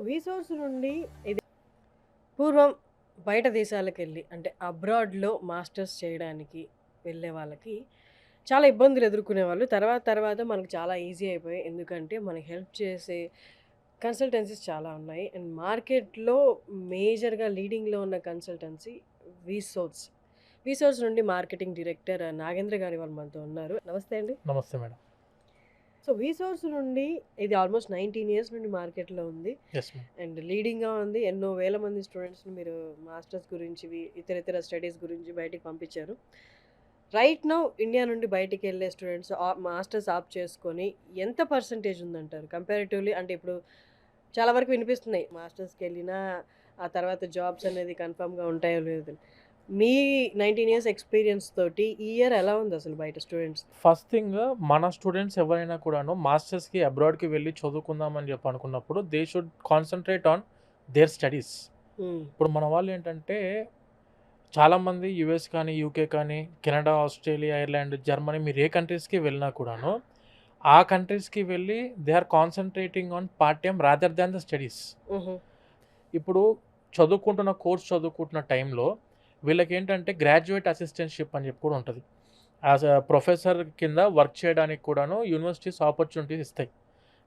వీసోర్స్ నుండి ఇది పూర్వం బయట దేశాలకెళ్ళి అంటే అబ్రాడ్‌లో మాస్టర్స్ చేయడానికి వెళ్ళే వాళ్ళకి చాలా ఇబ్బందులు ఎదుర్కొనేవాళ్ళు. తర్వాత తర్వాత మనకు చాలా ఈజీ అయిపోయాయి. ఎందుకంటే మనకి హెల్ప్ చేసే కన్సల్టెన్సీస్ చాలా ఉన్నాయి. అండ్ మార్కెట్‌లో మేజర్‌గా లీడింగ్‌లో ఉన్న కన్సల్టెన్సీ వీసోర్స్. వీసోర్స్ నుండి మార్కెటింగ్ డైరెక్టర్ నాగేంద్ర గారు ఇవాళ మనతో ఉన్నారు. నమస్తే అండి. నమస్తే మేడం. వీసోర్స్ నుండి ఇది ఆల్మోస్ట్ 19 ఇయర్స్ నుండి మార్కెట్‌లో ఉంది. Yes madam. అండ్ లీడింగ్‌గా ఉంది. ఎన్నో వేల మంది స్టూడెంట్స్‌ని మీరు మాస్టర్స్ గురించి, ఇతర స్టడీస్ గురించి బయటికి పంపించారు. రైట్ నౌ ఇండియా నుండి బయటికెళ్ళే స్టూడెంట్స్ మాస్టర్స్ ఆప్ట్ చేసుకొని ఎంత పర్సెంటేజ్ ఉందంటారు? కంపారిటివ్‌లీ అంటే ఇప్పుడు చాలా వరకు వినిపిస్తున్నాయి. మాస్టర్స్‌కెళ్ళినా ఆ తర్వాత జాబ్స్ అనేది కన్ఫర్మ్‌గా ఉంటాయో లేదో. మీ 19 ఇయర్స్ ఎక్స్‌పీరియన్స్ తోటి ఈ ఇయర్ ఎలా ఉందసలు బయట స్టూడెంట్స్? ఫస్ట్ థింగ్ మన స్టూడెంట్స్ ఎవరైనా కూడాను మాస్టర్స్‌కి అబ్రాడ్‌కి వెళ్లి చదువుకుందామని చెప్పి అనుకున్నప్పుడు they should concentrate on their studies. హ్మ్. ఇప్పుడు మన వాళ్ళు ఏంటంటే చాలామంది యూఎస్ కానీ, యూకే కానీ, కెనడా, ఆస్ట్రేలియా, ఐర్లాండ్, జర్మనీ మీరు ఏ కంట్రీస్‌కి వెళ్ళినా కూడాను ఆ కంట్రీస్‌కి వెళ్ళి they are concentrating on part time rather than the studies. హుహు. ఇప్పుడు చదువుకుంటున్న టైంలో వీళ్ళకేంటంటే గ్రాడ్యుయేట్ అసిస్టెంట్‌షిప్ అని చెప్పి కూడా ఉంటది. యాస్ ఎ ప్రొఫెసర్ కింద వర్క్ చేయడానికి కూడాను యూనివర్సిటీస్ ఆపర్చునిటీస్ ఇస్తాయి.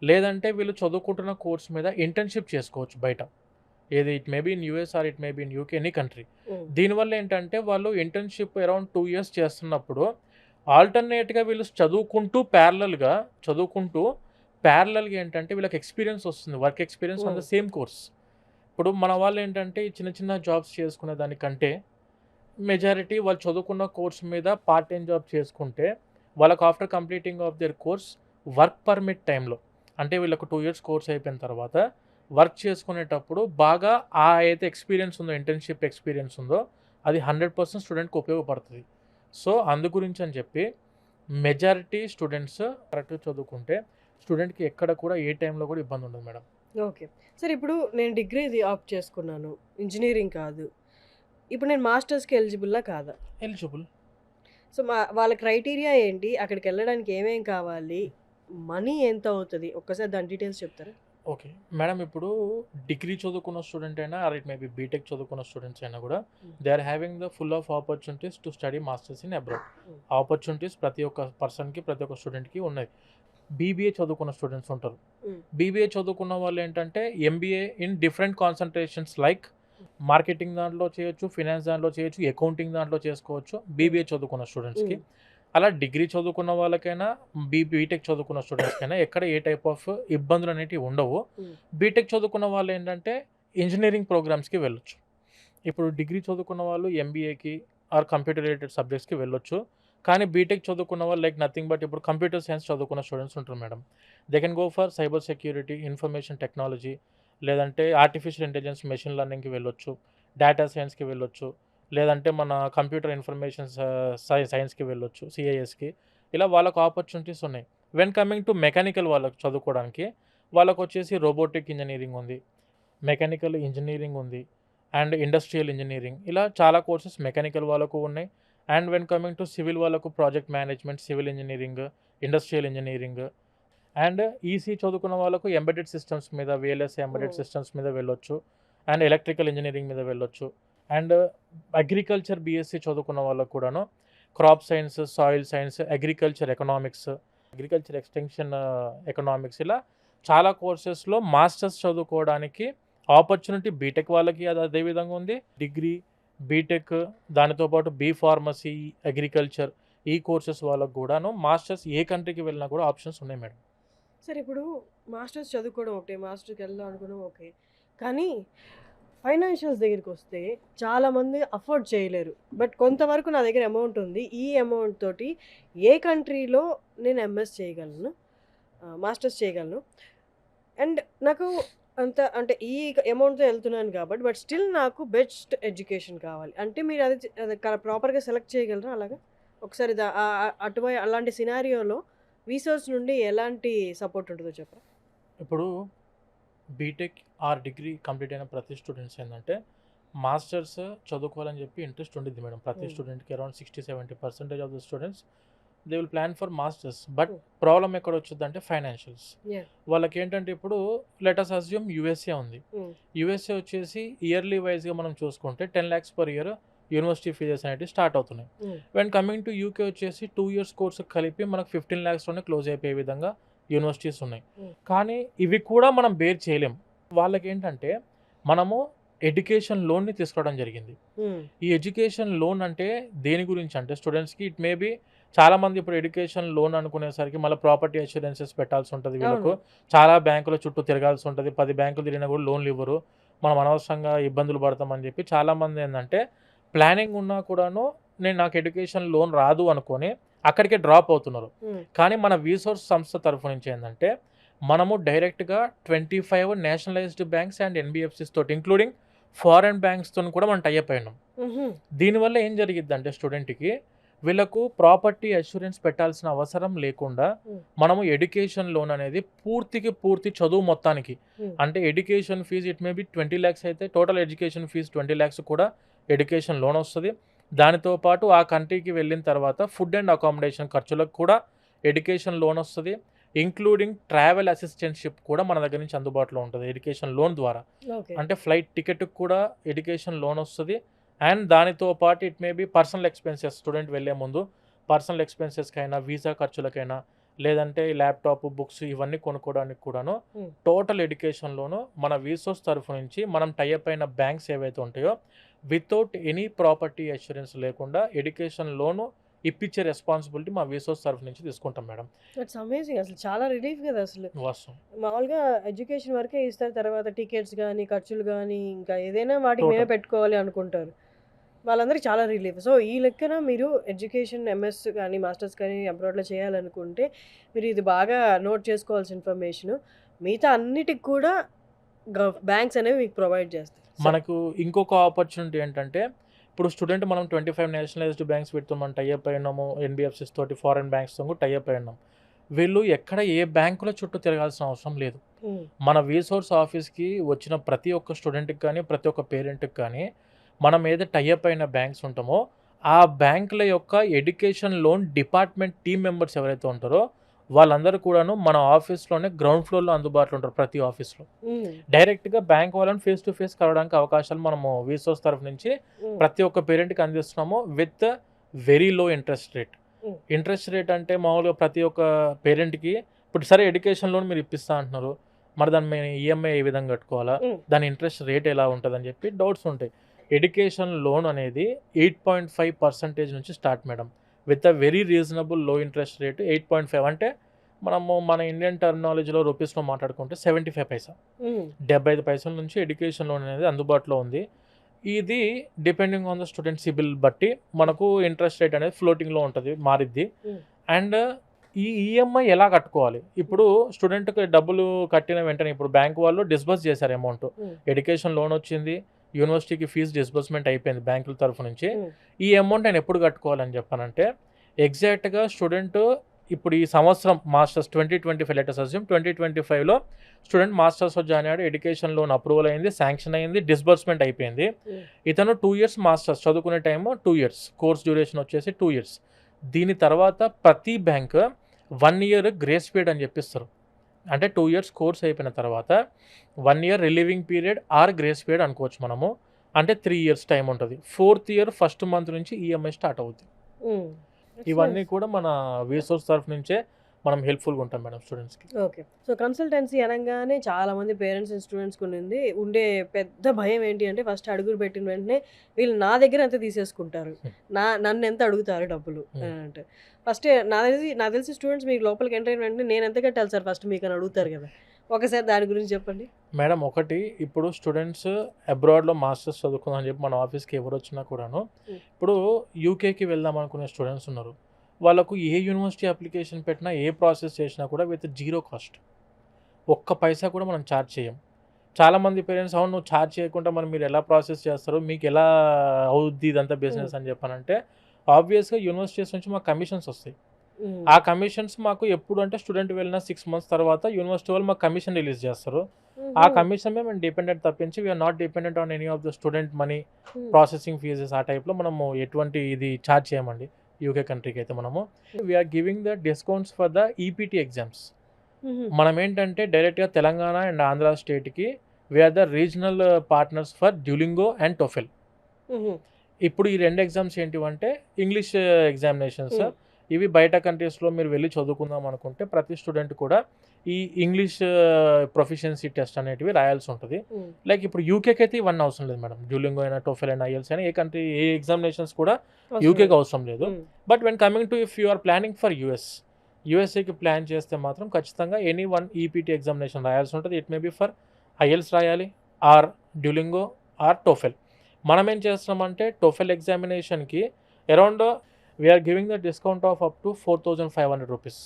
లేదంటే వీళ్ళు చదువుకుంటున్న కోర్స్ మీద ఇంటర్న్‌షిప్ చేసుకోవచ్చు బయట. ఏది it may be in US or it may be in UK any country. Hmm. దీనివల్ల ఏంటంటే వాళ్ళు ఇంటర్న్‌షిప్ అరౌండ్ 2 ఇయర్స్ చేస్తున్నప్పుడు ఆల్టర్‌నేట్‌గా వీళ్ళు చదువుకుంటూ ప్యారలల్‌గా ఏంటంటే వీళ్ళకి ఎక్స్‌పీరియన్స్ వస్తుంది. వర్క్ ఎక్స్‌పీరియన్స్ ఆన్ హ్మ్. The same course. ఇప్పుడు మన వాళ్ళేంటంటే ఈ చిన్న చిన్న జాబ్స్ చేసుకునే దానికంటే మెజారిటీ వాళ్ళు చదువుకున్న కోర్స్ మీద పార్ట్ టైమ్ జాబ్ చేసుకుంటే, వాళ్ళకి after completing of their course work permit టైమ్‌లో అంటే వీళ్ళకి 2 ఇయర్స్ కోర్స్ అయిపోయిన తర్వాత వర్క్ చేసుకునేటప్పుడు బాగా ఏదైతే ఎక్స్‌పీరియన్స్ ఉందో ఇంటర్న్‌షిప్ ఎక్స్‌పీరియన్స్ ఉందో అది 100% స్టూడెంట్‌కి ఉపయోగపడుతది. సో, అందు గురించని చెప్పి మెజారిటీ స్టూడెంట్స్ కరెక్ట్‌గా చదువుకుంటే స్టూడెంట్‌కి ఎక్కడ కూడా ఏ టైమ్‌లో కూడా ఇబ్బందుండదు మేడం. ఓకే. సరే ఇప్పుడు నేను డిగ్రీది ఆప్ట్ చేసుకున్నాను. ఇంజినీరింగ్ కాదు. ఇప్పుడు నేను మాస్టర్స్‌కి ఎలిజిబుల్లా కాదా? ఎలిజిబుల్. వాళ్ళ క్రైటీరియా ఏంటి? అక్కడికెళ్ళడానికి ఏమేం కావాలి? మనీ ఎంత అవుతది? ఒక్కసారి దాని డీటెయిల్స్ చెప్తారా? ఓకే. మేడం ఇప్పుడు డిగ్రీ చదువుకున్న స్టూడెంట్ అయినా or it may be BTech చదువుకున్న స్టూడెంట్స్ అయినా గూడా hmm. They are having the full of opportunities to study masters in abroad. Hmm. Opportunities ప్రతి ఒక్క పర్సన్‌కి, ప్రతి ఒక్క స్టూడెంట్‌కి ఉన్నాయి. బీబీఏ చదువుకున్న స్టూడెంట్స్ ఉంటారు. హ్మ్. బీబీఏ చదువుకున్న వాళ్ళేంటంటే MBA in different concentrations like marketing దాంట్లో చేయొచ్చు, ఫినాన్స్ దాంట్లో చేయొచ్చు, అకౌంటింగ్ దాంట్లో చేసుకోవచ్చు హ్మ్. బీబీఏ చదువుకున్న స్టూడెంట్స్‌కి. హ్మ్. అలా డిగ్రీ చదువుకున్న వాళ్ళకైనా, బీటెక్ చదువుకున్న స్టూడెంట్స్‌కైనా ఎక్కడ ఏ టైప్ ఆఫ్ ఇబ్బందులనేటివి ఉండవు. హ్మ్. బీటెక్ చదువుకున్న వాళ్ళేంటంటే ఇంజినీరింగ్ ప్రోగ్రామ్స్‌కి వెళ్ళొచ్చు. ఇప్పుడు డిగ్రీ చదువుకున్న వాళ్ళు ఎంబీఏకి ఆర్ కంప్యూటర్ రిలేటెడ్ సబ్జెక్ట్స్‌కి వెళ్ళొచ్చు. కానీ బీటెక్ చదువుకున్న వాళ్ళు లైక్ నథింగ్ బట్ ఇప్పుడు కంప్యూటర్ సైన్స్ చదువుకున్న స్టూడెంట్స్ ఉంటారు madam. They can go for cyber security, information technology లేదంటే ఆర్టిఫిషియల్ ఇంటెలిజెన్స్, మెషిన్ లెర్నింగ్‌కి వెళ్ళొచ్చు. డేటా సైన్స్‌కి వెళ్ళొచ్చు. లేదంటే మన కంప్యూటర్ ఇన్ఫర్మేషన్ సైన్స్‌కి వెళ్ళొచ్చు. సీఐఎస్‌కి. ఇలా వాళ్ళకి ఆపర్చునిటీస్ ఉన్నాయి. వెన్ కమింగ్ టు మెకానికల్ వాళ్ళకి చదువుకోవడానికి వాళ్ళకొచ్చేసి రోబోటిక్ ఇంజినీరింగ్ ఉంది. మెకానికల్ ఇంజినీరింగ్ ఉంది. అండ్ ఇండస్ట్రియల్ ఇంజినీరింగ్ ఇలా చాలా కోర్సెస్ మెకానికల్ వాళ్ళకు ఉన్నాయి. And when coming to civil వాళ్ళకు project management, civil engineering, industrial engineering and EC చదువుకున్న వాళ్ళకు ఎంబెడెడ్ సిస్టమ్స్ మీద వీఎల్ఎస్ఐ ఎంబెడెడ్ హ్మ్. సిస్టమ్స్ మీద వెళ్ళొచ్చు. అండ్ ఎలక్ట్రికల్ ఇంజినీరింగ్ మీద వెళ్ళొచ్చు. అండ్ అగ్రికల్చర్ బీఎస్సీ చదువుకున్న వాళ్ళకు కూడాను crop science, soil science, agriculture economics, agriculture extension economics ఇలా చాలా కోర్సెస్‌లో మాస్టర్స్ చదువుకోవడానికి ఆపర్చునిటీ బీటెక్ వాళ్ళకి అది అదే విధంగా ఉంది. డిగ్రీ, బీటెక్ దానితో పాటు ఫార్మసీ, అగ్రికల్చర్ ఈ కోర్సెస్ వాళ్ళకి గూడాను మాస్టర్స్ ఏ కంట్రీకి వెళ్ళినా కూడా ఆప్షన్స్ ఉన్నాయి మేడం. సరే ఇప్పుడు మాస్టర్స్ చదువుకోవడం ఒకటే. మాస్టర్‌కెళ్దాం అనుకోవడం ఓకే. కానీ ఫైనాన్షియల్స్ దగ్గరికొస్తే చాలామంది అఫోర్డ్ చేయలేరు. బట్ కొంతవరకు నా దగ్గర అమౌంట్ ఉంది. ఈ అమౌంట్ తోటి ఏ కంట్రీలో నేను ఎంఎస్ చేయగలను? మాస్టర్స్ చేయగలను. అండ్ నాకు అంత అంటే ఈ అమౌంట్‌తో ఎళ్తున్నాను కాబట్టి బట్ స్టిల్ నాకు బెస్ట్ ఎడ్యుకేషన్ కావాలి. అంటే మీరు అది ప్రాపర్‌గా సెలెక్ట్ చేయగలరా అలాగా? ఒకసారి ద ఆహ్, ఆహ్, అలాంటి సినారియోలో రీసోర్స్ నుండి ఎలాంటి సపోర్ట్ ఉంటదో చెప్పరా? ఇప్పుడు బీటెక్ ఆర్ డిగ్రీ కంప్లీట్ అయిన ప్రతి స్టూడెంట్స్ ఏందంటే మాస్టర్స్ చదువుకోవాలని చెప్పి ఇంట్రెస్ట్ ఉండిద్ది మేడం. ప్రతి హ్మ్. స్టూడెంట్‌కి around 60, 70% of the students they will plan for masters. But Hmm. Problem ఎక్కడ వచ్చిందంటే ఫైనాన్షియల్స్. Yeah. వాళ్ళకి ఏంటంటే ఇప్పుడు లెటస్ అస్యూమ్ యూఎస్ఏ ఉంది. Hmm. యూఎస్ఏ వచ్చేసి ఇయర్లీ వైజ్గా మనం చూసుకుంటే 10 lakhs per year university fees అనేవి స్టార్ట్ అవుతున్నాయి. Hmm. When coming to UK వచ్చేసి 2 years కోర్సు కలిపి మనకు 15 lakhsలోనే క్లోజ్ అయిపోయే విధంగా యూనివర్సిటీస్ ఉన్నాయి. Hmm. కానీ ఇవి కూడా మనం బేర్ చేయలేం. వాళ్ళకి ఏంటంటే మనము ఎడ్యుకేషన్ లోన్ని తీసుకోవడం జరిగింది. Hmm. ఈ ఎడ్యుకేషన్ లోన్ అంటే దేని గురించి అంటే స్టూడెంట్స్కి ఇట్ మే బి చాలామంది ఇప్పుడు ఎడ్యుకేషన్ లోన్ అనుకునేసరికి మళ్ళీ ప్రాపర్టీ అష్యూరెన్సెస్ పెట్టాల్సి ఉంటుంది వీళ్ళకు. అవును. చాలా బ్యాంకుల చుట్టూ తిరగాల్సి ఉంటుంది. 10 బ్యాంకులు తిరిగినా కూడా లోన్లు ఇవ్వరు. మనం అనవసరంగా ఇబ్బందులు పడతామని చెప్పి చాలామంది ఏంటంటే ప్లానింగ్ ఉన్నా కూడాను నాకు ఎడ్యుకేషన్ లోన్ రాదు అనుకొని అక్కడికే డ్రాప్ అవుతున్నారు. Hmm. కానీ మన వీసోర్స్ సంస్థ తరఫు నుంచి ఏంటంటే మనము డైరెక్ట్గా 25 నేషనలైజ్డ్ బ్యాంక్స్ అండ్ ఎన్బిఎఫ్సిస్ తోటి ఇంక్లూడింగ్ ఫారెన్ బ్యాంక్స్తో కూడా మనం టైఅప్ అయినాం. Mhm. దీనివల్ల ఏం జరిగిద్దంటే స్టూడెంట్కి వీళ్ళకు ప్రాపర్టీ అష్యూరెన్స్ పెట్టాల్సిన అవసరం లేకుండా మనము ఎడ్యుకేషన్ లోన్ అనేది పూర్తి చదువు మొత్తానికి అంటే education fees it may be 20 lakhs అయితే టోటల్ ఎడ్యుకేషన్ ఫీజు 20 lakhs కూడా ఎడ్యుకేషన్ లోన్ వస్తుంది. దానితో పాటు ఆ కంట్రీకి వెళ్ళిన తర్వాత ఫుడ్ అండ్ అకామిడేషన్ ఖర్చులకు కూడా ఎడ్యుకేషన్ లోన్ వస్తుంది. ఇంక్లూడింగ్ ట్రావెల్ అసిస్టెంట్షిప్ కూడా మన దగ్గర నుంచి అందుబాటులో ఉంటుంది ఎడ్యుకేషన్ లోన్ ద్వారా. Okay. అంటే ఫ్లైట్ టికెట్కి కూడా ఎడ్యుకేషన్ లోన్ వస్తుంది. అండ్ దానితో పాటు it may B personal expenses student వెళ్ళే ముందు పర్సనల్ ఎక్స్పెన్సెస్కైనా వీసా ఖర్చులకైనా లేదంటే ల్యాప్టాప్ బుక్స్ ఇవన్నీ కొనుక్కోవడానికి కూడాను టోటల్ ఎడ్యుకేషన్లోను మన వీసోస్ తరఫు నుంచి మనం టైఅప్ అయిన బ్యాంక్స్ ఏవైతే ఉంటాయో వితౌట్ ఎనీ ప్రాపర్టీ అష్యూరెన్స్ లేకుండా ఎడ్యుకేషన్ లోను ఇప్పించే రెస్పాన్సిబిలిటీ మా వీసోస్ తరఫు నుంచి తీసుకుంటాం మేడం. That's amazing. అసలు చాలా రిలీఫ్ కదా. అసలు వాస్తవం. మామూలుగా ఎడ్యుకేషన్ వరకే ఇస్తారు, తర్వాత టికెట్స్ కానీ ఖర్చులు కానీ ఇంకా ఏదైనా వాటికి మేమే Total. పెట్టుకోవాలి అనుకుంటారు. వాళ్ళందరికీ చాలా రిలీఫ్. సో ఈ లెక్కన మీరు ఎడ్యుకేషన్ ఎంఎస్ కానీ మాస్టర్స్ కానీ అబ్రాడ్లో చేయాలనుకుంటే మీరు ఇది బాగా నోట్ చేసుకోవాల్సిన ఇన్ఫర్మేషన్. మిగతా అన్నిటికి కూడా బ్యాంక్స్ అనేవి మీకు ప్రొవైడ్ చేస్తాయి. మనకు ఇంకొక ఆపర్చునిటీ ఏంటంటే ఇప్పుడు స్టూడెంట్ మనం 25 నేషనలైజ్డ్ బ్యాంక్స్ పెడుతూ మనం టైఅప్ అయినాము. ఎన్బిఎఫ్సిస్ తోటి ఫారెన్ బ్యాంక్స్తో కూడా టైఅప్ అయినాం. వీళ్ళు ఎక్కడ ఏ బ్యాంకుల చుట్టూ తిరగాల్సిన అవసరం లేదు. మన వీసోర్స్ ఆఫీస్కి వచ్చిన ప్రతి ఒక్క స్టూడెంట్కి కానీ ప్రతి ఒక్క పేరెంట్కి కానీ మనం ఏదో టైఅప్ అయిన బ్యాంక్స్ ఉంటామో ఆ బ్యాంకుల యొక్క education loan department team members ఎవరైతే ఉంటారో వాళ్ళందరూ కూడాను మన ఆఫీస్లోనే గ్రౌండ్ ఫ్లోర్లో అందుబాటులో ఉంటారు. ప్రతి ఆఫీస్లో డైరెక్ట్గా బ్యాంక్ వాళ్ళని ఫేస్ టు ఫేస్ కలవడానికి అవకాశాలు మనము వీసోస్ తరఫు నుంచి ప్రతి ఒక్క పేరెంట్కి అందిస్తున్నాము with very low interest rate. Interest rate అంటే మామూలుగా ప్రతి ఒక్క పేరెంట్కి ఇప్పుడు సరే ఎడ్యుకేషన్ లోన్ మీరు ఇప్పిస్తా అంటున్నారు, మరి దాని మీద ఈఎంఐ ఏ విధంగా కట్టుకోవాలా, దాని ఇంట్రెస్ట్ రేట్ ఎలా ఉంటుందని చెప్పి డౌట్స్ ఉంటాయి. ఎడ్యుకేషన్ లోన్ అనేది 8.5% నుంచి start madam with a very reasonable లో ఇంట్రెస్ట్ రేట్ 8.5 అంటే మనము మన ఇండియన్ టర్మినాలజీలో రూపీస్లో మాట్లాడుకుంటే 75 పైసా 75 పైసల నుంచి ఎడ్యుకేషన్ లోన్ అనేది అందుబాటులో ఉంది. ఇది depending on the student CIBIL బట్టి మనకు ఇంట్రెస్ట్ రేట్ అనేది ఫ్లోటింగ్లో ఉంటుంది, మారిద్ది. అండ్ ఈ ఈఎంఐ ఎలా కట్టుకోవాలి, ఇప్పుడు స్టూడెంట్కి డబ్బులు కట్టిన వెంటనే ఇప్పుడు బ్యాంక్ వాళ్ళు డిస్బర్స్ చేశారు అమౌంట్, ఎడ్యుకేషన్ లోన్ వచ్చింది, యూనివర్సిటీకి ఫీజు డిస్బర్స్మెంట్ అయిపోయింది బ్యాంకుల తరఫు నుంచి. ఈ అమౌంట్ నేను ఎప్పుడు కట్టుకోవాలని చెప్పానంటే ఎగ్జాక్ట్గా స్టూడెంట్ ఇప్పుడు ఈ సంవత్సరం మాస్టర్స్ 2025 లెటర్స్ అస్యూమ్ 2025లో స్టూడెంట్ మాస్టర్స్ జాయిన్ అయ్యాడు, ఎడ్యుకేషన్ లోన్ అప్రూవల్ అయింది, శాంక్షన్ అయింది, డిస్బర్స్మెంట్ అయిపోయింది. ఇతను 2 years మాస్టర్స్ చదువుకునే టైం 2 years, కోర్స్ డ్యూరేషన్ వచ్చేసి 2 years. దీని తర్వాత ప్రతి బ్యాంక్ 1 year గ్రేస్ పీరియడ్ అని చెప్పిస్తారు. అంటే 2 years కోర్స్ అయిపోయిన తర్వాత 1 year relieving period are grace period అనుకోవచ్చు మనము. అంటే 3 years టైం ఉంటుంది. 4th year ఫస్ట్ మంత్ నుంచి ఈఎంఐ స్టార్ట్ అవుతుంది. ఇవన్నీ కూడా మన వీసోర్స్ తరఫు నుంచే మనం హెల్ప్ఫుల్గా ఉంటాం మేడం స్టూడెంట్స్కి. ఓకే. సో కన్సల్టెన్సీ అనగానే చాలామంది పేరెంట్స్ అండ్ స్టూడెంట్స్కి ఉండే పెద్ద భయం ఏంటి అంటే ఫస్ట్ అడుగులు పెట్టిన వెంటనే వీళ్ళు నా దగ్గర ఎంత తీసేసుకుంటారు, నన్ను ఎంత అడుగుతారు డబ్బులు అంటే ఫస్ట్ నాకు తెలిసి స్టూడెంట్స్ మీకు లోపలికి ఎంటర్ అయిన వెంటనే నేను ఎంత కట్టాలి సార్ ఫస్ట్ మీకు అని అడుగుతారు కదా. ఒకసారి దాని గురించి చెప్పండి మేడం. ఒకటి ఇప్పుడు స్టూడెంట్స్ అబ్రాడ్లో మాస్టర్స్ చదువుకుందామని చెప్పి మన ఆఫీస్కి ఎవరు వచ్చినా కూడాను ఇప్పుడు యూకేకి వెళ్దాం అనుకునే స్టూడెంట్స్ ఉన్నారు. వాళ్ళకు ఏ యూనివర్సిటీ అప్లికేషన్ పెట్టినా ఏ ప్రాసెస్ చేసినా కూడా విత్ 0 కాస్ట్, ఒక్క పైసా కూడా మనం ఛార్జ్ చేయం. చాలామంది పేరెంట్స్ అవును నువ్వు ఛార్జ్ చేయకుండా మరి మీరు ఎలా ప్రాసెస్ చేస్తారు, మీకు ఎలా అవుద్ది ఇదంతా బిజినెస్ అని చెప్పానంటే ఆబ్వియస్గా యూనివర్సిటీస్ నుంచి మాకు కమిషన్స్ వస్తాయి. ఆ కమిషన్స్ మాకు ఎప్పుడు అంటే స్టూడెంట్ వెళ్ళిన 6 months తర్వాత యూనివర్సిటీ వాళ్ళు మాకు కమిషన్ రిలీజ్ చేస్తారు. ఆ కమిషన్ మేము డిపెండెంట్ తప్పించి we're not dependent on any of the student money processing fees ఆ టైప్లో మనము ఎటువంటి ఇది ఛార్జ్ చేయమండి. యూకే కంట్రీకి అయితే మనము we're giving the discounts for the EPT exams. మనం ఏంటంటే డైరెక్ట్గా తెలంగాణ అండ్ ఆంధ్ర స్టేట్కి we're the regional partners for Duolingo and TOEFL. ఇప్పుడు ఈ 2 ఎగ్జామ్స్ ఏంటివంటే ఇంగ్లీష్ ఎగ్జామినేషన్స్. ఇవి బయట కంట్రీస్లో మీరు వెళ్ళి చదువుకుందాం అనుకుంటే ప్రతి స్టూడెంట్ కూడా ఈ ఇంగ్లీష్ ప్రొఫిషియన్సీ టెస్ట్ అనేటివి రాయాల్సి ఉంటుంది. లైక్ ఇప్పుడు యూకేకి అయితే ఇవన్నీ అవసరం లేదు మేడం. డ్యూలింగో అయినా టోఫెల్ అయినా ఐఎల్స్ అయినా ఏ ఎగ్జామినేషన్స్ కూడా యూకేకి అవసరం లేదు. But when coming to if you are planning for యూఎస్ఏకి ప్లాన్ చేస్తే మాత్రం ఖచ్చితంగా ఎనీ వన్ ఈపీటీ ఎగ్జామినేషన్ రాయాల్సి ఉంటుంది. It may be for IELTS రాయాలి ఆర్ డ్యూలింగో ఆర్ టోఫెల్. మనం ఏం చేస్తున్నామంటే టోఫెల్ ఎగ్జామినేషన్కి around we are giving the discount of up to 4,500 rupees.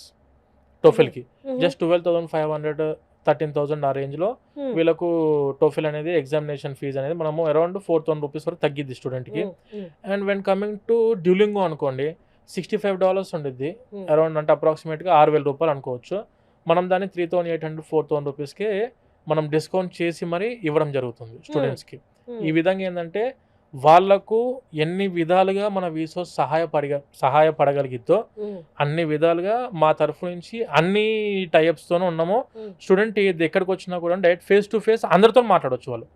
టోఫెల్కి జస్ట్ 12,500 13,000 ఆ రేంజ్లో వీళ్ళకు టోఫెల్ అనేది ఎగ్జామినేషన్ ఫీజు అనేది మనము అరౌండ్ 4,000 రూపీస్ వరకు తగ్గిద్ది స్టూడెంట్కి. And when coming to Duolingo అనుకోండి $65 ఉండిద్ది అరౌండ్, అంటే అప్రాక్సిమేట్గా 6,000 రూపాయలు అనుకోవచ్చు. మనం దాన్ని 3,800 4,000 రూపీస్కే మనం డిస్కౌంట్ చేసి మరీ ఇవ్వడం జరుగుతుంది స్టూడెంట్స్కి. ఈ విధంగా ఏంటంటే వాళ్ళకు ఎన్ని విధాలుగా మన వీసోస్ సహాయపడగలిగిద్దో అన్ని విధాలుగా మా తరఫు నుంచి అన్ని టైప్స్తోనూ ఉన్నాము. స్టూడెంట్ ఎక్కడికి వచ్చినా కూడా డైరెక్ట్ ఫేస్ టు ఫేస్ అందరితో మాట్లాడవచ్చు వాళ్ళు.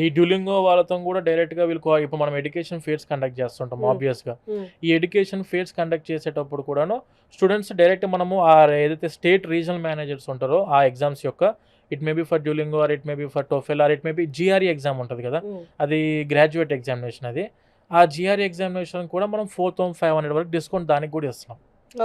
ఈ డ్యూలింగో వాళ్ళతో కూడా డైరెక్ట్గా వీళ్ళు ఇప్పుడు మనం ఎడ్యుకేషన్ ఫేర్స్ కండక్ట్ చేస్తుంటాం. ఆబ్వియస్గా ఈ ఎడ్యుకేషన్ ఫేర్స్ కండక్ట్ చేసేటప్పుడు కూడాను స్టూడెంట్స్ డైరెక్ట్ మనము ఏదైతే స్టేట్ రీజనల్ మేనేజర్స్ ఉంటారో ఆ ఎగ్జామ్స్ యొక్క it may be for Duolingo or it may be for TOEFL or it may be GRE exam ఉంటుంది కదా, అది గ్రాడ్యుయేట్ ఎగ్జామినేషన్. అది ఆ జిఆర్ఈ ఎగ్జామినేషన్ కూడా మనం 4,500 వరకు డిస్కౌంట్ దానికి కూడా ఇస్తున్నాం.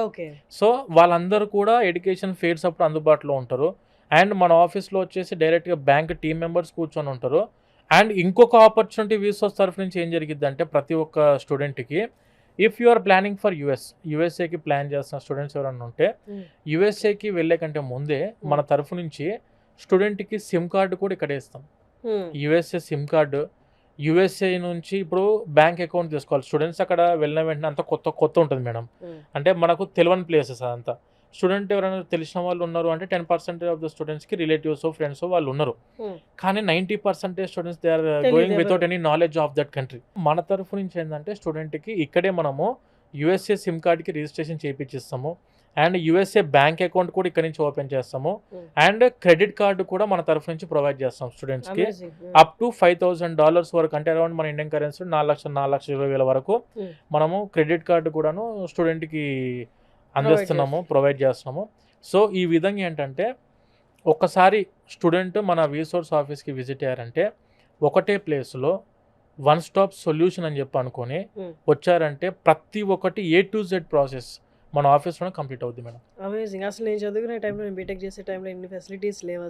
ఓకే. సో వాళ్ళందరూ కూడా ఎడ్యుకేషన్ ఫేర్స్ అప్పుడు అందుబాటులో ఉంటారు. అండ్ మన ఆఫీస్లో వచ్చేసి డైరెక్ట్గా బ్యాంక్ టీమ్ మెంబర్స్ కూర్చొని ఉంటారు. అండ్ ఇంకొక ఆపర్చునిటీ వీసోస్ తరఫు నుంచి ఏం జరిగిద్ది అంటే ప్రతి ఒక్క స్టూడెంట్కి if you are planning for యూఎస్ఏకి ప్లాన్ చేస్తున్న స్టూడెంట్స్ ఎవరైనా ఉంటే యూఎస్ఏకి వెళ్ళే కంటే ముందే మన తరఫు నుంచి స్టూడెంట్కి సిమ్ కార్డు కూడా ఇక్కడ ఇస్తాం. యూఎస్ఏ సిమ్ కార్డు, యూఎస్ఏ నుంచి ఇప్పుడు బ్యాంక్ అకౌంట్ తీసుకోవాలి స్టూడెంట్స్. అక్కడ వెళ్ళిన వెంటనే అంతా కొత్త ఉంటుంది మేడం. అంటే మనకు తెలియని ప్లేసెస్ అదంతా. స్టూడెంట్ ఎవరైనా తెలిసిన వాళ్ళు ఉన్నారు అంటే 10% ఆఫ్ ద స్టూడెంట్స్కి రిలేటివ్స్ ఫ్రెండ్స్ వాళ్ళు ఉన్నారు. కానీ 90% students they are going without any knowledge of that country. మన తరఫు నుంచి ఏంటంటే స్టూడెంట్కి ఇక్కడే మనము యూఎస్ఏ సిమ్ కార్డ్కి రిజిస్ట్రేషన్ చేయించిస్తాము. అండ్ యూఎస్ఏ బ్యాంక్ అకౌంట్ కూడా ఇక్కడ నుంచి ఓపెన్ చేస్తాము. అండ్ క్రెడిట్ కార్డు కూడా మన తరఫు నుంచి ప్రొవైడ్ చేస్తాం స్టూడెంట్స్కి అప్ టు $5,000 వరకు, అంటే అరౌండ్ మన ఇండియన్ కరెన్సీ 4,20,000 వరకు మనము క్రెడిట్ కార్డు కూడాను స్టూడెంట్కి అందిస్తున్నాము, ప్రొవైడ్ చేస్తున్నాము. సో ఈ విధంగా ఏంటంటే ఒక్కసారి స్టూడెంట్ మన వీసోర్స్ ఆఫీస్కి విజిట్ అయ్యారంటే ఒకటే ప్లేస్లో వన్ స్టాప్ సొల్యూషన్ అని చెప్పి అనుకొని వచ్చారంటే ప్రతి ఒక్కటి A to Z ప్రాసెస్ మన ఆఫీస్లోనే కంప్లీట్ అవుద్ది మేడం. అమేజింగ్. అసలు నేను చదువుకునే టైంలో, నేను బీటెక్ చేసే టైంలో ఇన్ని ఫెసిలిటీస్ లేవు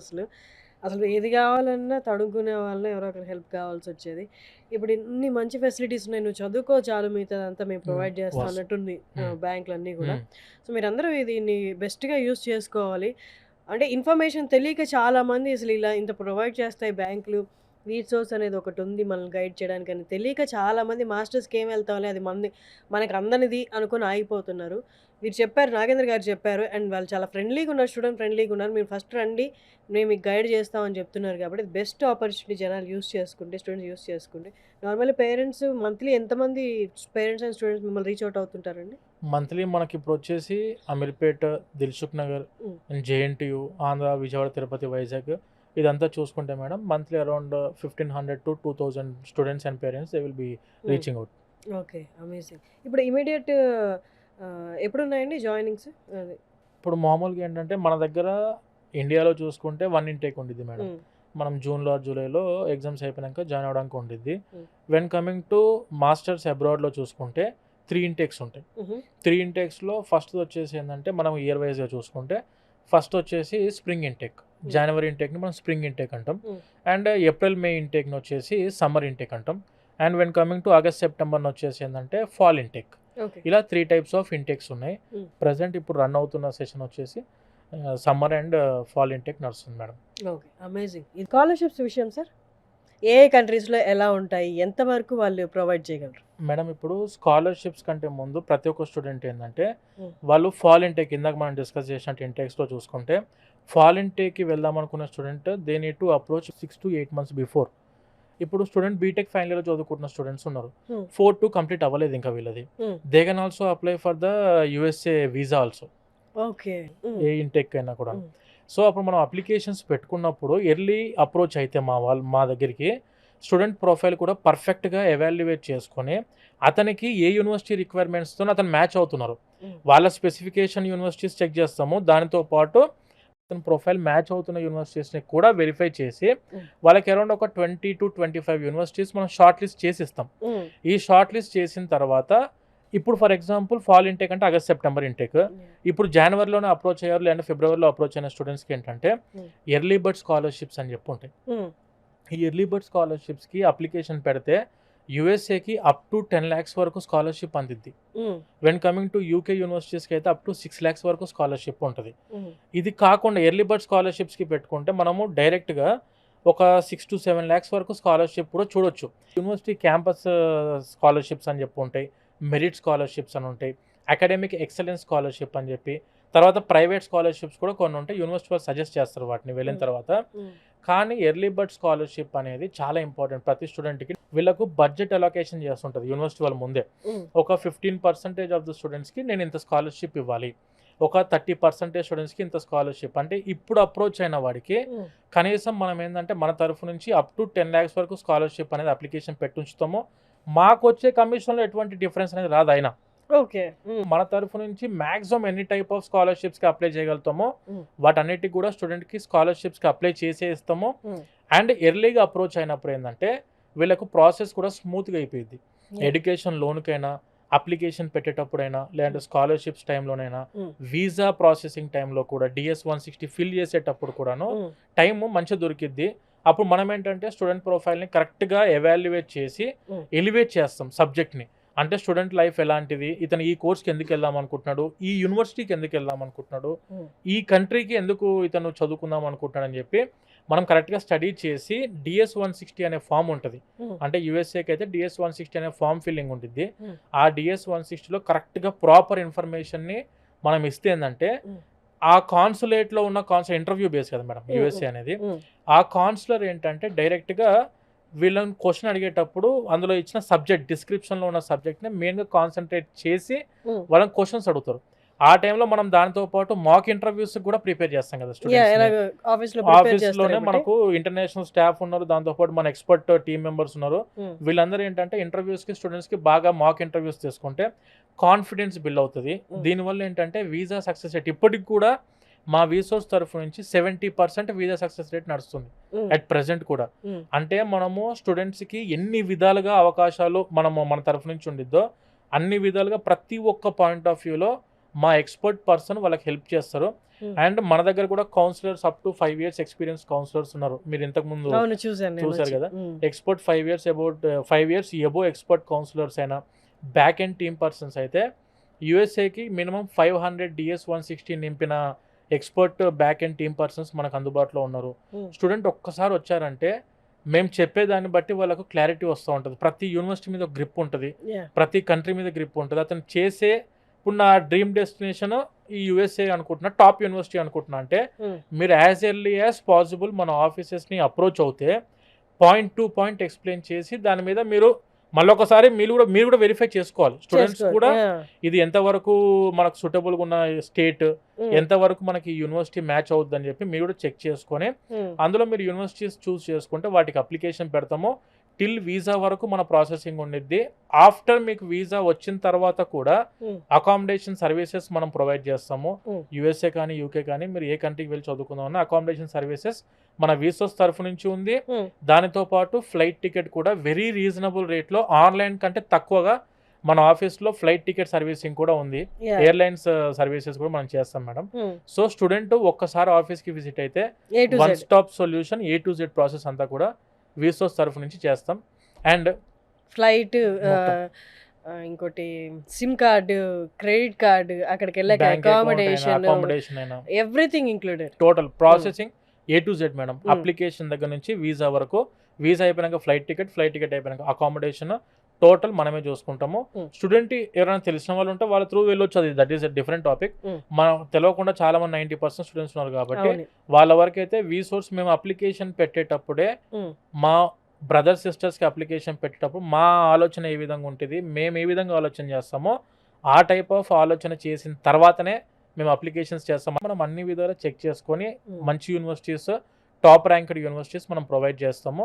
అసలు ఏది కావాలన్నా తడుకునే వాళ్ళని ఎవరో ఒకరు హెల్ప్ కావాల్సి వచ్చేది. ఇప్పుడు ఇన్ని మంచి ఫెసిలిటీస్ ఉన్నాయి, నువ్వు చదువుకో చాలు, మిగతాదంతా మేము ప్రొవైడ్ చేస్తాం అన్నట్టుంది బ్యాంకులు అన్నీ కూడా. సో మీరందరూ దీన్ని బెస్ట్గా యూస్ చేసుకోవాలి. అంటే ఇన్ఫర్మేషన్ తెలియక చాలామంది అసలు ఇలా ఇంత ప్రొవైడ్ చేస్తాయి బ్యాంకులు, వీసోర్స్ అనేది ఒకటి ఉంది మనల్ని గైడ్ చేయడానికి అని తెలియక చాలామంది మాస్టర్స్కి ఏం వెళ్తామని అది మనకు అందనిది అనుకుని ఆగిపోతున్నారు. మీరు చెప్పారు, నాగేంద్ర గారు చెప్పారు, అండ్ వాళ్ళు చాలా ఫ్రెండ్లీగా ఉన్నారు, స్టూడెంట్ ఫ్రెండ్లీగా ఉన్నారు. మీరు ఫస్ట్ రండి, మేము మీకు గైడ్ చేస్తామని చెప్తున్నారు కాబట్టి బెస్ట్ ఆపర్చునిటీ జనాలు యూస్ చేసుకుంటే, స్టూడెంట్స్ యూస్ చేసుకుంటే. నార్మల్లీ పేరెంట్స్ మంత్లీ ఎంతమంది పేరెంట్స్ అండ్ స్టూడెంట్స్ మిమ్మల్ని రీచ్ అవుట్ అవుతుంటారండి? మంత్లీ మనకి ఇప్పుడు వచ్చేసి అమీర్పేట, దిల్సుఖ్ నగర్, JNTU, ఆంధ్ర, విజయవాడ, తిరుపతి, వైజాగ్ ఇదంతా చూసుకుంటే madam monthly around 1,500 to 2,000 students and parents they will be reaching out. Okay, amazing. ఇప్పుడు ఇమీడియట్ ఎప్పుడు ఉన్నాయండి జాయినింగ్స్? ఇప్పుడు మామూలుగా ఏంటంటే మన దగ్గర ఇండియాలో చూసుకుంటే 1 ఇంటేక్ ఉండిద్ది మేడం. మనం జూన్లో జూలైలో ఎగ్జామ్స్ అయిపోయాక జాయిన్ అవ్వడానికి ఉండిద్ది. వెన్ కమింగ్ టు మాస్టర్స్ అబ్రాడ్లో చూసుకుంటే 3 ఇంటేక్స్ ఉంటాయి. 3 ఇంటేక్స్లో ఫస్ట్ వచ్చేసి ఏంటంటే మనం ఇయర్ వైజ్గా చూసుకుంటే ఫస్ట్ వచ్చేసి స్ప్రింగ్ ఇంటేక్, జనవరి ఇంటేక్ని మనం స్ప్రింగ్ ఇంటేక్ అంటాం. అండ్ ఏప్రిల్ మే ఇంటేక్ని వచ్చేసి సమ్మర్ ఇంటేక్ అంటాం. And when coming to August సెప్టెంబర్ని వచ్చేసి ఏంటంటే ఫాల్ ఇంటేక్. ఇలా 3 టైప్స్ ఆఫ్ ఇంటేక్స్ ఉన్నాయి. ప్రజెంట్ ఇప్పుడు రన్ అవుతున్న సెషన్ వచ్చేసి సమ్మర్ అండ్ ఫాల్ ఇంటేక్ నడుస్తుంది మేడం. Okay, amazing. స్కాలర్షిప్స్ విషయం సార్, ఏ కంట్రీస్లో ఎలా ఉంటాయి, ఎంతవరకు వాళ్ళు ప్రొవైడ్ చేయగలరు? మేడం ఇప్పుడు స్కాలర్షిప్స్ కంటే ముందు ప్రతి ఒక్క స్టూడెంట్ ఏంటంటే వాళ్ళు ఫాల్ ఇంటేక్, ఇందాక మనం డిస్కస్ చేసినట్టు ఇంటేక్స్లో చూసుకుంటే ఫాల్ ఇంటేక్కి వెళ్దాం అనుకున్న student they need to approach 6 to 8 months before. ఇప్పుడు స్టూడెంట్ బీటెక్ ఫైనల్ ఇయర్ చదువుకుంటున్న స్టూడెంట్స్ ఉన్నారు, Hmm. 4-2 కంప్లీట్ అవ్వలేదు ఇంకా వీళ్ళది. Hmm. They can also apply for the USA visa also, okay. A intake అయినా కూడా. Hmm. సో అప్పుడు మనం అప్లికేషన్స్ పెట్టుకున్నప్పుడు ఎర్లీ అప్రోచ్ అయితే మా దగ్గరికి స్టూడెంట్ ప్రొఫైల్ కూడా పర్ఫెక్ట్గా ఎవాల్యుయేట్ చేసుకొని అతనికి ఏ యూనివర్సిటీ రిక్వైర్మెంట్స్తో అతను మ్యాచ్ అవుతున్నారు, Hmm. వాళ్ళ స్పెసిఫికేషన్ యూనివర్సిటీస్ చెక్ చేస్తాము. దానితో పాటు అతని ప్రొఫైల్ మ్యాచ్ అవుతున్న యూనివర్సిటీస్ని కూడా వెరిఫై చేసి Hmm. వాళ్ళకి అరౌండ్ ఒక 20-25 యూనివర్సిటీస్ మనం షార్ట్ లిస్ట్ చేసి ఇస్తాం. Hmm. ఈ షార్ట్ లిస్ట్ చేసిన తర్వాత ఇప్పుడు ఫర్ ఎగ్జాంపుల్ ఫాల్ ఇంటేక్ అంటే ఆగస్ట్ సెప్టెంబర్ ఇంటేక్, ఇప్పుడు జనవరిలోనే అప్రోచ్ అయ్యారు లేదా ఫిబ్రవరిలో అప్రోచ్ అయిన స్టూడెంట్స్కి ఏంటంటే ఎర్లీ బర్డ్ స్కాలర్షిప్స్ అని చెప్పి ఉంటాయి. Hmm. ఈ ఎర్లీ బర్డ్ స్కాలర్షిప్స్కి అప్లికేషన్ పెడితే యూఎస్ఏకి అప్ టు 10 lakhs వరకు స్కాలర్షిప్ అందిద్ది. Hmm. When coming to UK యూనివర్సిటీస్కి అయితే అప్ టు 6 lakhs వరకు స్కాలర్షిప్ ఉంటుంది. Hmm. ఇది కాకుండా ఎర్లీ బర్డ్ స్కాలర్షిప్స్కి పెట్టుకుంటే మనము డైరెక్ట్గా ఒక 6-7 lakhs వరకు స్కాలర్షిప్ కూడా చూడొచ్చు. యూనివర్సిటీ క్యాంపస్ స్కాలర్షిప్స్ అని చెప్పి ఉంటాయి, మెరిట్ స్కాలర్షిప్స్ అని ఉంటాయి, అకాడమిక్ ఎక్సలెన్స్ స్కాలర్షిప్ అని చెప్పి, తర్వాత ప్రైవేట్ స్కాలర్షిప్స్ కూడా కొన్ని ఉంటాయి. యూనివర్సిటీ వాళ్ళు సజెస్ట్ చేస్తారు వాటిని వెళ్ళిన తర్వాత. కానీ ఎర్లీ బర్డ్ స్కాలర్షిప్ అనేది చాలా ఇంపార్టెంట్ ప్రతి స్టూడెంట్కి. వీళ్ళకు బడ్జెట్ అలొకేషన్ చేస్తుంటుంది యూనివర్సిటీ వాళ్ళ ముందే. ఒక 15% ఆఫ్ ద స్టూడెంట్స్కి నేను ఇంత స్కాలర్షిప్ ఇవ్వాలి, ఒక 30% స్టూడెంట్స్కి ఇంత స్కాలర్షిప్. అంటే ఇప్పుడు అప్రోచ్ అయిన వాడికి కనీసం మనం ఏంటంటే మన తరఫు నుంచి అప్ టు 10 lakhs వరకు స్కాలర్షిప్ అనేది అప్లికేషన్ పెట్టుంచుతాము. మాకు వచ్చే కమిషన్లో ఎటువంటి డిఫరెన్స్ అనేది రాదు. అయినా ఓకే. మన తరఫు నుంచి మ్యాక్సిమం ఎన్ని టైప్ ఆఫ్ స్కాలర్షిప్స్కి అప్లై చేయగలుగుతామో వాటన్నిటికి కూడా స్టూడెంట్కి స్కాలర్షిప్స్కి అప్లై చేసే ఇస్తాము. అండ్ ఎర్లీగా అప్రోచ్ అయినప్పుడు ఏంటంటే వీళ్ళకు ప్రాసెస్ కూడా స్మూత్గా అయిపోయింది. ఎడ్యుకేషన్ లోన్కైనా, అప్లికేషన్ పెట్టేటప్పుడైనా, లేదంటే స్కాలర్షిప్స్ టైంలోనైనా, వీసా ప్రాసెసింగ్ టైంలో కూడా, DS-160 ఫిల్ చేసేటప్పుడు కూడాను టైము మంచిగా దొరికిద్ది. అప్పుడు మనం ఏంటంటే స్టూడెంట్ ప్రొఫైల్ని కరెక్ట్గా ఎవాల్యుయేట్ చేసి ఎలివేట్ చేస్తాం సబ్జెక్ట్ని. అంటే స్టూడెంట్ లైఫ్ ఎలాంటిది, ఇతను ఈ కోర్స్కి ఎందుకు వెళ్దాం అనుకుంటున్నాడు, ఈ యూనివర్సిటీకి ఎందుకు వెళ్దాం అనుకుంటున్నాడు, ఈ కంట్రీకి ఎందుకు ఇతను చదువుకుందాం అనుకుంటున్నాడు అని చెప్పి మనం కరెక్ట్గా స్టడీ చేసి DS-160 అనే ఫామ్ ఉంటుంది. అంటే యూఎస్ఏకి అయితే DS-160 అనే ఫామ్ ఫిల్లింగ్ ఉంటుంది. ఆ DS-160లో కరెక్ట్గా ప్రాపర్ ఇన్ఫర్మేషన్ని మనం ఇస్తే ఏంటంటే ఆ కాన్సులేట్లో ఉన్న ఇంటర్వ్యూ బేస్ కదా మేడం యూఎస్ఏ అనేది. ఆ కాన్సులర్ ఏంటంటే డైరెక్ట్గా వీళ్ళని క్వశ్చన్ అడిగేటప్పుడు అందులో ఇచ్చిన సబ్జెక్ట్ డిస్క్రిప్షన్లో ఉన్న సబ్జెక్ట్ని మెయిన్గా కాన్సన్ట్రేట్ చేసి వాళ్ళని క్వశ్చన్స్ అడుగుతారు. ఆ టైంలో మనం దానితో పాటు మాక్ ఇంటర్వ్యూస్ కూడా ప్రిపేర్ చేస్తాం కదా స్టూడెంట్స్. ఆఫీస్లోనే మనకు ఇంటర్నేషనల్ స్టాఫ్ ఉన్నారు, దాంతోపాటు మన ఎక్స్పర్ట్ టీమ్ మెంబర్స్ ఉన్నారు. వీళ్ళందరూ ఏంటంటే ఇంటర్వ్యూస్కి స్టూడెంట్స్కి బాగా మాక్ ఇంటర్వ్యూస్ తీసుకుంటే కాన్ఫిడెన్స్ బిల్డ్ అవుతుంది. దీనివల్ల ఏంటంటే వీసా సక్సెస్ రేట్ ఇప్పటికి కూడా మా వీసోస్ తరఫు నుంచి 70% వీసా సక్సెస్ రేట్ నడుస్తుంది అట్ ప్రెసెంట్ కూడా. అంటే మనము స్టూడెంట్స్కి ఎన్ని విధాలుగా అవకాశాలు మన తరఫు నుంచి ఉండిద్దో అన్ని విధాలుగా ప్రతి ఒక్క పాయింట్ ఆఫ్ వ్యూలో మా ఎక్స్పర్ట్ పర్సన్ వాళ్ళకి హెల్ప్ చేస్తారు. అండ్ మన దగ్గర కూడా counsellors up to 5 years experience counsellors ఉన్నారు. మీరు ఇంతకు ముందు చూసారు కదా, expert 5 years above expert counsellors అయినా, బ్యాక్ ఎండ్ టీమ్ పర్సన్స్ అయితే యూఎస్ఏకి మినిమం 500 DS-160 నింపిన expert back end team persons మనకు అందుబాటులో ఉన్నారు. స్టూడెంట్ ఒక్కసారి వచ్చారంటే మేము చెప్పేదాన్ని బట్టి వాళ్ళకు క్లారిటీ వస్తూ ఉంటుంది. ప్రతి యూనివర్సిటీ మీద గ్రిప్ ఉంటుంది, ప్రతి కంట్రీ మీద గ్రిప్ ఉంటుంది. అతను చేసే ఇప్పుడు నా డ్రీమ్ డెస్టినేషన్ ఈ యూఎస్ఏ అనుకుంటున్నా, టాప్ యూనివర్సిటీ అనుకుంటున్నా అంటే మీరు యాజ్ ఎర్లీ యాజ్ పాసిబుల్ మన ఆఫీసెస్ని అప్రోచ్ అవుతే పాయింట్ టు పాయింట్ ఎక్స్ప్లెయిన్ చేసి దాని మీద మీరు మళ్ళొకసారి మీరు కూడా వెరిఫై చేసుకోవాలి. స్టూడెంట్స్ కూడా ఇది ఎంతవరకు మనకు సూటబుల్గా ఉన్న స్టేట్, ఎంతవరకు మనకి యూనివర్సిటీ మ్యాచ్ అవుద్ది అని చెప్పి మీరు కూడా చెక్ చేసుకొని అందులో మీరు యూనివర్సిటీస్ చూస్ చేసుకుంటే వాటికి అప్లికేషన్ పెడతాము. టిల్ వీసా వరకు మన ప్రాసెసింగ్ ఉండిద్ది. ఆఫ్టర్ మీకు వీసా వచ్చిన తర్వాత కూడా అకామిడేషన్ సర్వీసెస్ మనం ప్రొవైడ్ చేస్తాము. యూఎస్ఏ కానీ యూకే కానీ మీరు ఏ కంట్రీకి వెళ్ళి చదువుకుందామన్నా అకామిడేషన్ సర్వీసెస్ మన వీసోస్ తరఫు నుంచి ఉంది. దానితో పాటు ఫ్లైట్ టికెట్ కూడా వెరీ రీజనబుల్ రేట్లో ఆన్లైన్ కంటే తక్కువగా మన ఆఫీస్లో ఫ్లైట్ టికెట్ సర్వీసింగ్ కూడా ఉంది. ఎయిర్లైన్స్ సర్వీసెస్ కూడా మనం చేస్తాం మేడం. సో స్టూడెంట్ ఒక్కసారి ఆఫీస్కి విజిట్ అయితే one stop solution A to Z process అంతా కూడా వీసోస్ తరఫు నుంచి చేస్తాం. అండ్ ఫ్లైట్, ఇంకోటి సిమ్ కార్డు, క్రెడిట్ కార్డు, అక్కడికి వెళ్ళాక అకామిడేషన్ అయినా everything included, total processing A to Z madam. Application దగ్గర నుంచి వీసా వరకు, వీసా అయిపోయినాక ఫ్లైట్ టికెట్ అయిపోయినాక అకామిడేషన్ టోటల్ మనమే చూసుకుంటాము. స్టూడెంట్ ఎవరైనా తెలిసిన వాళ్ళు ఉంటే వాళ్ళ త్రూ వెళ్ళొచ్చు, అది that is a different topic. మనం తెలియకుండా చాలా మంది 90% స్టూడెంట్స్ ఉన్నారు కాబట్టి వాళ్ళ వరకు అయితే వీసోర్స్ మేము అప్లికేషన్ పెట్టేటప్పుడే మా బ్రదర్ సిస్టర్స్కి అప్లికేషన్ పెట్టేటప్పుడు మా ఆలోచన ఏ విధంగా ఉంటుంది, మేము ఏ విధంగా ఆలోచన చేస్తామో ఆ టైప్ ఆఫ్ ఆలోచన చేసిన తర్వాతనే మేము అప్లికేషన్స్ చేస్తాము. మనం అన్ని విధాలు చెక్ చేసుకొని మంచి యూనివర్సిటీస్, టాప్ ర్యాంక్డ్ యూనివర్సిటీస్ మనం ప్రొవైడ్ చేస్తాము.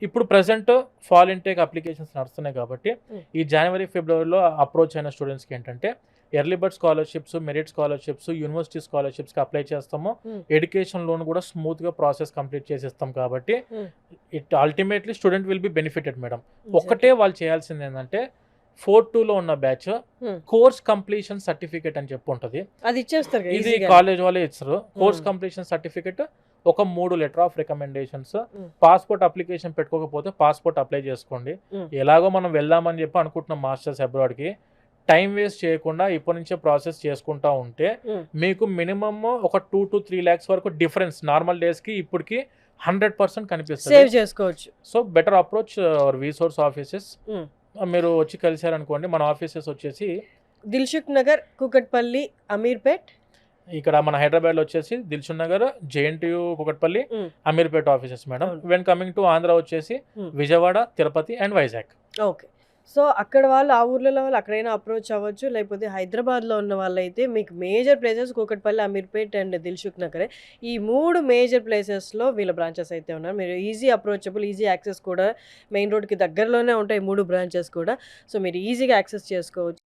ఇప్పుడు ప్రజెంట్ ఫాల్ ఇంటేక్ అప్లికేషన్స్ నడుస్తున్నాయి కాబట్టి ఈ జనవరి ఫిబ్రవరిలో అప్రోచ్ అయిన స్టూడెంట్స్కి ఏంటంటే early bird scholarships, merit scholarships, university స్కాలర్షిప్స్కి అప్లై చేస్తాము. ఎడ్యుకేషన్ లోన్ కూడా స్మూత్గా ప్రాసెస్ కంప్లీట్ చేసేస్తాం కాబట్టి it ultimately student will be benefited madam. ఒక్కటే వాళ్ళు చేయాల్సింది ఏంటంటే 4-2లో ఉన్న బ్యాచ్ కోర్స్ కంప్లీషన్ సర్టిఫికేట్ అని చెప్పి ఉంటుంది, అది ఇచ్చేస్తారు కదా, ఇది easy గా. కాలేజ్ వాళ్ళే ఇస్తారు. కోర్స్ కంప్లీషన్ సర్టిఫికేట్, ఒక 3 letter of recommendations, passport application పెట్టుకోకపోతే పాస్పోర్ట్ అప్లై చేసుకోండి. ఎలాగో మనం వెళ్దామని చెప్పి అనుకుంటున్నాం మాస్టర్స్ అబ్రాడ్కి, టైం వేస్ట్ చేయకుండా ఇప్పటి నుంచే ప్రాసెస్ చేసుకుంటా ఉంటే మీకు మినిమమ్ ఒక 2 to 3 lakhs వరకు డిఫరెన్స్ నార్మల్ డేస్కి ఇప్పటికి 100% కనిపిస్తుంది. సేవ్ చేసుకోవచ్చు. So better approach our resource offices. మీరు వచ్చి కలిసారనుకోండి, మన ఆఫీసెస్ వచ్చేసి దిల్సుఖ్ నగర్, కూకట్పల్లి, అమీర్పేట్. ఇక్కడ మన హైదరాబాద్లో వచ్చేసి Dilsukh Nagar, JNTU, Kukatpally, Ameerpet offices madam. When coming to Andhra వచ్చేసి Vijayawada, Tirupati and Vizag. Okay. So అక్కడ వాళ్ళు, ఆ ఊర్లలో వాళ్ళు అక్కడైనా అప్రోచ్ అవ్వచ్చు. లేకపోతే హైదరాబాద్లో ఉన్న వాళ్ళైతే మీకు major places Kukatpally, Ameerpet and Dilsukh నగరే. ఈ 3 మేజర్ ప్లేసెస్లో వీళ్ళ బ్రాంచెస్ అయితే ఉన్నారు. మీరు ఈజీ అప్రోచబుల్, ఈజీ యాక్సెస్ కూడా, మెయిన్ రోడ్కి దగ్గరలోనే ఉంటాయి 3 బ్రాంచెస్ కూడా. సో మీరు ఈజీగా యాక్సెస్ చేసుకోవచ్చు.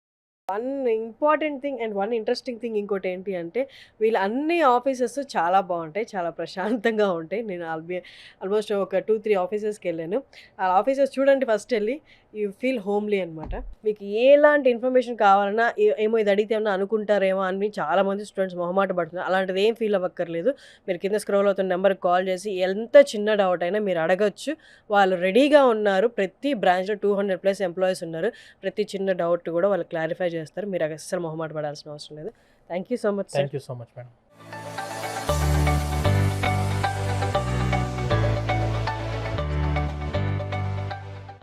One important thing and one interesting thing ఇంకోటి ఏంటి అంటే, వీళ్ళ అన్ని ఆఫీసెస్ చాలా బాగుంటాయి, చాలా ప్రశాంతంగా ఉంటాయి. నేను ఆల్మోస్ట్ ఒక 2-3 ఆఫీసెస్కి వెళ్ళాను. ఆ ఆఫీసెస్ చూడండి, ఫస్ట్ వెళ్ళి యూ ఫీల్ హోమ్లీ అనమాట. మీకు ఎలాంటి ఇన్ఫర్మేషన్ కావాలన్నా, ఏమో ఇది అడిగితే ఏమన్నా అనుకుంటారేమో అని చాలామంది స్టూడెంట్స్ మొహమాట పడుతున్నారు. అలాంటిది ఏం ఫీల్ అవ్వక్కర్లేదు. మీరు కింద స్క్రోల్ అవుతున్న నెంబర్కి కాల్ చేసి ఎంత చిన్న డౌట్ అయినా మీరు అడగచ్చు. వాళ్ళు రెడీగా ఉన్నారు. ప్రతి బ్రాంచ్లో 200+ ఎంప్లాయీస్ ఉన్నారు. ప్రతి చిన్న డౌట్ కూడా వాళ్ళు క్లారిఫై చేస్తారు. మీరు అసలు మొహమాట పడాల్సిన అవసరం లేదు. Thank you so much. Thank you so much madam.